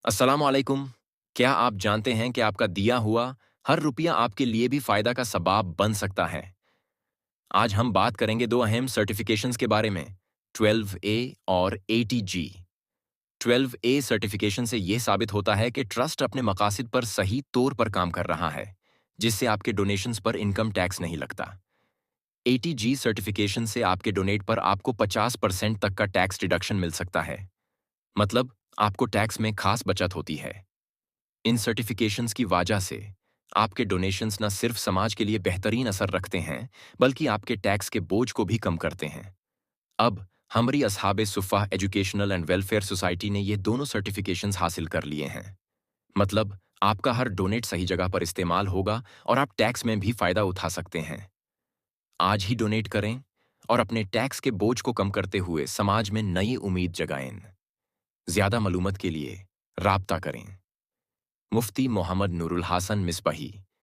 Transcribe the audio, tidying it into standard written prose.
अस्सलाम वालेकुम। क्या आप जानते हैं कि आपका दिया हुआ हर रुपया आपके लिए भी फायदा का सबब बन सकता है? आज हम बात करेंगे दो अहम सर्टिफिकेशंस के बारे में, 12A और ATG। 12A सर्टिफिकेशन से यह साबित होता है कि ट्रस्ट अपने मकासद पर सही तौर पर काम कर रहा है, जिससे आपके डोनेशंस पर इनकम टैक्स नहीं लगता। ATG सर्टिफिकेशन से आपके डोनेट पर आपको 50% तक का टैक्स डिडक्शन मिल सकता है। मतलब आपको टैक्स में खास बचत होती है। इन सर्टिफिकेशंस की वजह से आपके डोनेशंस न सिर्फ समाज के लिए बेहतरीन असर रखते हैं, बल्कि आपके टैक्स के बोझ को भी कम करते हैं। अब हमारी असहाबे सुफ़ा एजुकेशनल एंड वेलफेयर सोसाइटी ने ये दोनों सर्टिफिकेशंस हासिल कर लिए हैं। मतलब आपका हर डोनेट सही जगह पर इस्तेमाल होगा और आप टैक्स में भी फ़ायदा उठा सकते हैं। आज ही डोनेट करें और अपने टैक्स के बोझ को कम करते हुए समाज में नई उम्मीद जगाएं। ज़्यादा मालूमात के लिए राब्ता करें। मुफ्ती मोहम्मद नूरुल हासन मिसबाही।